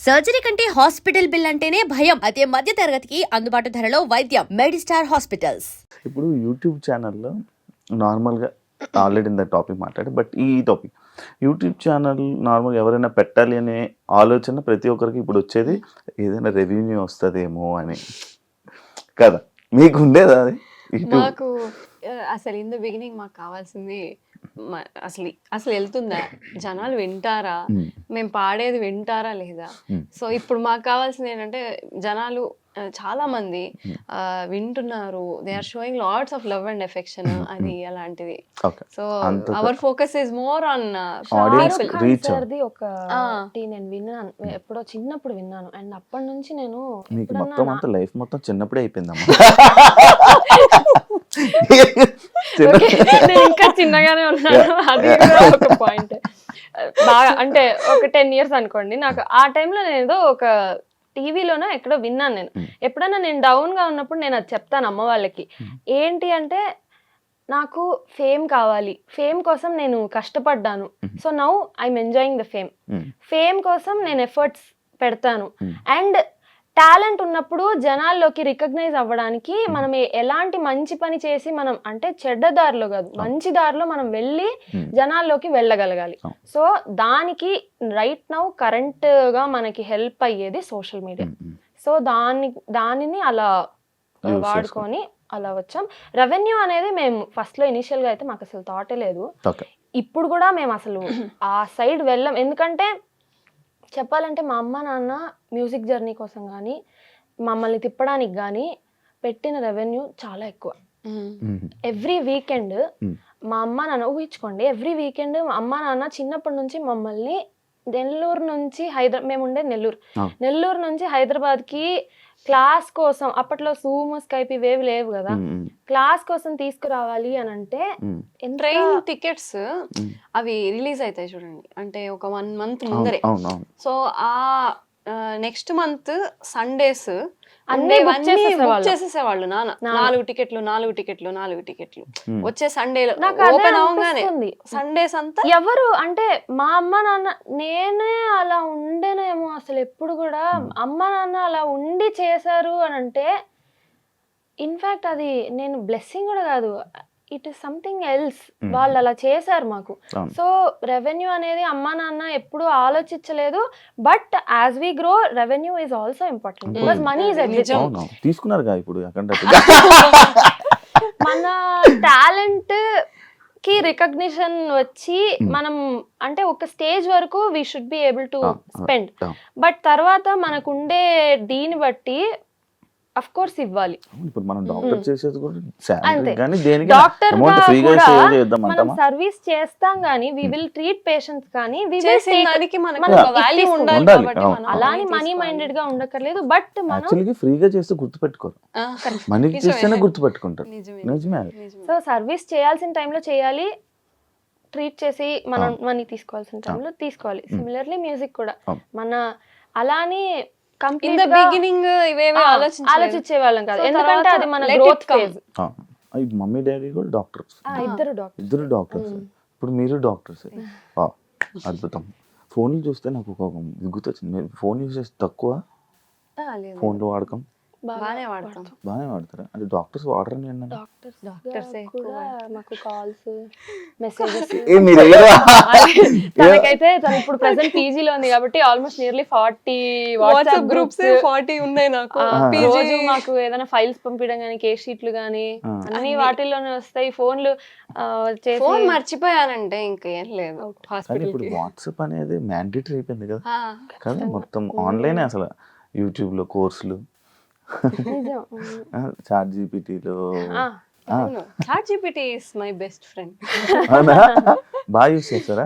Surgery కంటే hospital bill అంటేనే భయం. అదే మధ్య తరగతికి అందుబాటు ధరలో వైద్యం. Medistar hospitals. ఇప్పుడు యూట్యూబ్ ఛానల్లో నార్మల్గా ఆల్రెడీ ఇంత టాపిక్ మాట్లాడి, బట్ ఈ టాపిక్ యూట్యూబ్ ఛానల్ నార్మల్గా ఎవరైనా పెట్టాలి అనే ఆలోచన ప్రతి ఒక్కరికి ఇప్పుడు వచ్చేది ఏదైనా రెవెన్యూ వస్తుందేమో అని కదా. మీకు ఉండేదా అది? మాకు అసలు ఇన్ ద బిగినింగ్ మాకు కావాల్సింది అసలు వెళ్తుందా, జనాలు వింటారా, మేము పాడేది వింటారా లేదా. సో ఇప్పుడు మాకు కావాల్సింది ఏంటంటే జనాలు చాలా మంది వింటున్నారు, they are showing lots of love and affection, అది అలాంటిది. So our focus is more on నేను విన్నాను, ఎప్పుడో చిన్నప్పుడు విన్నాను, అండ్ అప్పటి నుంచి నేను మొత్తం అంతా లైఫ్ మొత్తం చిన్నప్పుడే అయిపోయిందమ్మా. నేను ఇంకా చిన్నగానే ఉన్నాను, అది ఒక పాయింట్. బాగా అంటే ఒక 10 years అనుకోండి. నాకు ఆ టైంలో నేను ఏదో ఒక టీవీలోనో ఎక్కడో విన్నాను. నేను ఎప్పుడైనా నేను డౌన్ గా ఉన్నప్పుడు నేను అది చెప్తాను అమ్మ వాళ్ళకి. ఏంటి అంటే, నాకు ఫేమ్ కావాలి, ఫేమ్ కోసం నేను కష్టపడ్డాను, so now I'm enjoying the fame. Fame కోసం నేను ఎఫర్ట్స్ పెడతాను, అండ్ టాలెంట్ ఉన్నప్పుడు జనాల్లోకి రికగ్నైజ్ అవ్వడానికి మనం ఎలాంటి మంచి పని చేసి, మనం అంటే చెడ్డ దారిలో కాదు, మంచి దారిలో మనం వెళ్ళి జనాల్లోకి వెళ్ళగలగాలి. సో దానికి రైట్ నౌ కరెంట్ గా మనకి హెల్ప్ అయ్యేది సోషల్ మీడియా. సో దానిని అలా వాడుకొని అలా వచ్చాం. రెవెన్యూ అనేది మేము ఫస్ట్ లో ఇనిషియల్ గా అయితే మాకు అసలు థాటే లేదు. ఇప్పుడు కూడా మేము అసలు ఆ సైడ్ వెళ్ళాం. ఎందుకంటే చెప్పాలంటే మా అమ్మ నాన్న మ్యూజిక్ జర్నీ కోసం కానీ మమ్మల్ని తిప్పడానికి కానీ పెట్టిన రెవెన్యూ చాలా ఎక్కువ. ఎవ్రీ వీకెండ్ మా అమ్మ నాన్న ఊహించుకోండి, ఎవ్రీ వీకెండ్ మా అమ్మ నాన్న చిన్నప్పటి నుంచి మమ్మల్ని నెల్లూరు నుంచి మేము ఉండేది నెల్లూరు నుంచి హైదరాబాద్కి క్లాస్ కోసం, అప్పట్లో జూమ్ స్కైప్ ఇవేవి లేవు కదా, క్లాస్ కోసం తీసుకురావాలి అని అంటే ట్రైన్ టికెట్స్ అవి రిలీజ్ అవుతాయి చూడండి, అంటే ఒక 1 month ముందరే. సో ఆ నెక్స్ట్ మంత్ సండేస్ అన్ని బుక్ చేసేసేవాళ్ళు నాన్న. 4 టికెట్లు వచ్చే సండేలో ఓపెన్ అవగానే సండేస్ అంతా. ఎవరు అంటే మా అమ్మ నాన్న, నేనే అలా ఉండేనేమో అసలు ఎప్పుడు కూడా. అమ్మ నాన్న అలా ఉండి చేశారు అని అంటే ఇన్ఫాక్ట్ అది నేను బ్లెస్సింగ్ కూడా కాదు, ఇట్ ఈస్ సంథింగ్ ఎల్స్. వాళ్ళు అలా చేశారు మాకు. సో రెవెన్యూ అనేది అమ్మా నాన్న ఎప్పుడు ఆలోచించలేదు, but as we grow revenue is also important, because money is everything. తీసుకున్నారుగా ఇప్పుడు మన టాలెంట్ కి రికగ్నిషన్ వచ్చి మనం అంటే ఒక స్టేజ్ వరకు we should be able to spend, but తర్వాత మనకు ఉండే దీన్ని బట్టి అఫ్ కోర్స్ ఇవ్వాలి. ఇప్పుడు మనం డాక్టర్ చేసేది కూడా సాలరీ గాని దేనికి డాక్టర్ అమౌంట్ ఫ్రీగా సేవ్ చేద్దాం అంటామా, మనం సర్వీస్ చేస్తాం గానీ వి విల్ ట్రీట్ పేషెంట్స్ కానీ వి విల్ చేసేదానికి మనకు ఒక వాల్యూ ఉండాలి కాబట్టి మనం అలాని మనీ మైండెడ్ గా ఉండక్కర్లేదు. బట్ మనం యాక్చువల్లీ ఫ్రీగా చేస్తే గుర్తుపెట్టుకోరు, మనీకి చేస్తేనే గుర్తుపెట్టుకుంటారు. నిజమే. సో సర్వీస్ చేయాల్సిన టైంలో చేయాలి, ట్రీట్ చేసి మనం మనీ తీసుకోవాల్సిన టైంలో తీసుకోవాలి. సిమిలర్లీ మ్యూజిక్ కూడా మన అలాని ఆలోచించే వాళ్ళం కాదు, ఎందుకంటే అది మన గ్రోత్ ఫేజ్. మమ్మీ డాడీ కూడా డాక్టర్స్, ఇద్దరు డాక్టర్స్. ఇప్పుడు మీరు డాక్టర్స్, అద్భుతం. ఫోన్లు చూస్తే నాకు ఒక గుర్తొచ్చింది, ఫోన్ యూసేజ్ తక్కువ, ఫోన్లు వాడకం బాగానే వాడతారా? అంటే డాక్టర్స్ వాడరని మాకు కాల్స్ మెసేజెస్. తనకైతే తను ఇప్పుడు ప్రెసెంట్ పీజీలో ఉంది కాబట్టి ఆల్మోస్ట్ నియర్లీ 40 వాట్సాప్ గ్రూప్స్ 40 ఉన్నాయి నాకు. రోజు మాకు ఏదైనా ఫైల్స్ పంపించడం కానీ, కేస్ షీట్లు కానీ అన్ని వాటిల్లోనే వస్తాయి. ఫోన్లు ఫోన్ మర్చిపోయానంటే ఇంకేం లేదు. ఇప్పుడు వాట్సాప్ అనేది మ్యాండేటరీ అయిపోయింది కదా, మొత్తం ఆన్లైన్. అసలు యూట్యూబ్ లో కోర్సులు, చాట్ జీపీటీలో chat GPT is my best friend. బాగా యూస్ చేస్తారా?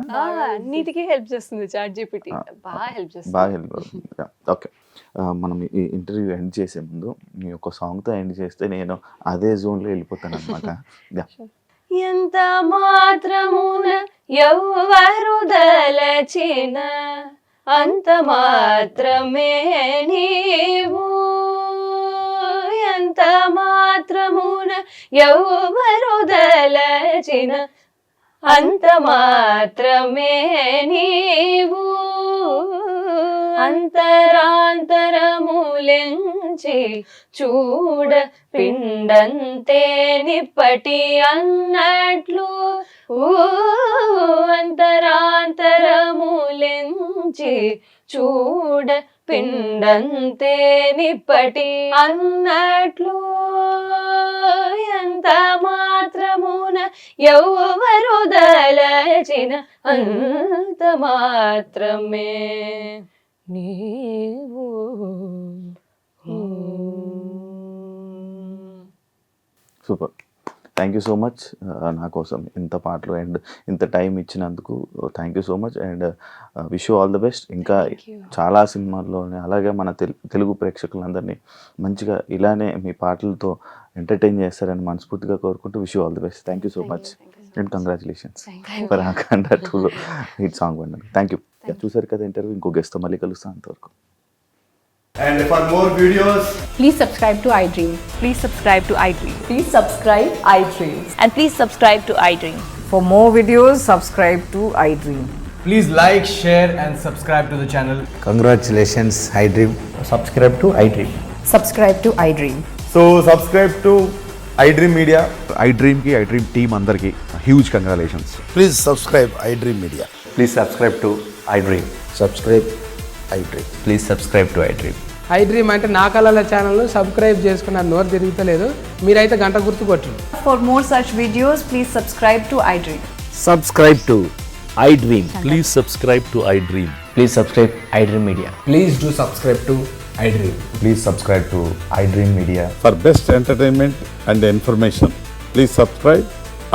అన్నిటికీ హెల్ప్ చేస్తుంది చాట్ జీపీటీ, బాగా హెల్ప్ చేస్తుంది. ఓకే, మనం ఈ ఇంటర్వ్యూ ఎండ్ చేసే ముందు మీ ఒక సాంగ్ తో ఎండ్ చేస్తే నేను అదే జోన్ లో వెళ్ళిపోతాను అనమాట. ఎంత మాత్రమున ఎవ్వరు దలచిన అంత మాత్రమే నీవు, ఎంత మాత్రమున ఎవ్వరు దలచిన అంత మాత్రమే నీవు, అంతరాంతరములెంచి చూడ పిండంతే నిప్పటి అన్నట్లు అంతరాంతరములెంచి చూడ పిండంతే నిప్పటి అన్నట్లు ఎంత మాత్రమున ఎవరు దలచిన అంత మాత్రమే నీవు. Super, thank you so much నా కోసం ఇంత పాటలు అండ్ ఇంత టైం ఇచ్చినందుకు thank you so much and wish you all the best. ఇంకా చాలా సినిమాల్లోనే అలాగే మన తెలుగు ప్రేక్షకులందరినీ మంచిగా ఇలానే మీ పాటలతో ఎంటర్టైన్ చేస్తారని మనస్ఫూర్తిగా కోరుకుంటూ wish you all the best. Thank you so much and congratulations for Akhanda 2 hit song విన్నారు. Thank you. చూసారు కదా ఇంటర్వ్యూ, ఇంకో గెస్ట్తో మళ్ళీ కలుస్తాను. అంతవరకు. And for more videos, Please subscribe to iDream. Please subscribe to iDream. Please subscribe iDream. And please subscribe to iDream. For more videos, subscribe to iDream. please like, share and subscribe to the channel. Congratulations, iDream. Subscribe to iDream. Subscribe to iDream. So subscribe to iDream Media. iDream ki iDream team andarki huge congratulations. Please subscribe iDream Media. Please subscribe to iDream. Subscribe iDream. Please subscribe to iDream. iDream అంటే నా కళల channel subscribe చేసుకున్న నోరు తిరుగుతలేదు, మీరైతే గంట గుర్తు కొట్టండి. For more such videos, please subscribe to iDream. Subscribe to iDream. Please subscribe to iDream. Please subscribe iDream Media. Please do subscribe to iDream. Please subscribe to iDream Media. For best entertainment and information, please subscribe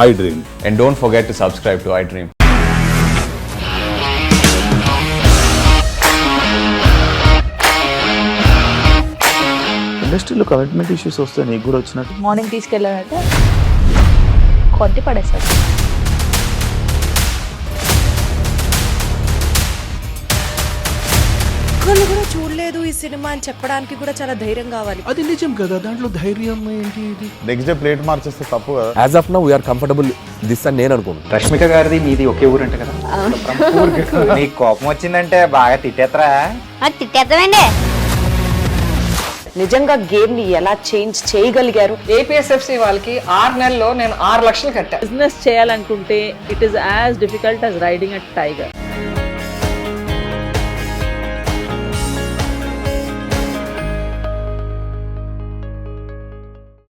iDream. And don't forget to subscribe to iDream. ఇండస్ట్రీలో commitment issues వస్తే నీకు కూడా వచ్చినట్టు morning తీసుకెళ్ళాలంటే కొట్టి పడేస్తారు. ఒక్కళ్ళు కూడా చూడలేదు ఈ సినిమా అని చెప్పడానికి కూడా చాలా ధైర్యం కావాలి. అది నిజం కదా, దాంట్లో ధైర్యం ఏంటి? ఇది నెక్స్ట్ డే ప్లేట్ మార్చేస్తే తప్పు కదా. As of now, we are comfortable this అని నేను అనుకుంటున్నాను. రష్మిక గారిది మీది ఒకే ఊరంట కదా. నీకు కోపం వచ్చిందంటే బాగా తిట్టేత్తరా? తిట్టేద్దామండి. నిజంగా గేమ్ ని ఎలా చేంజ్ చేయగలిగారు? ఏపీఎస్ఎఫ్సి వాళ్ళకి 6 నెలల్లో నేను 6 లక్షలు కట్టా. బిజినెస్ చేయాలనుకుంటే it is as difficult as riding a tiger.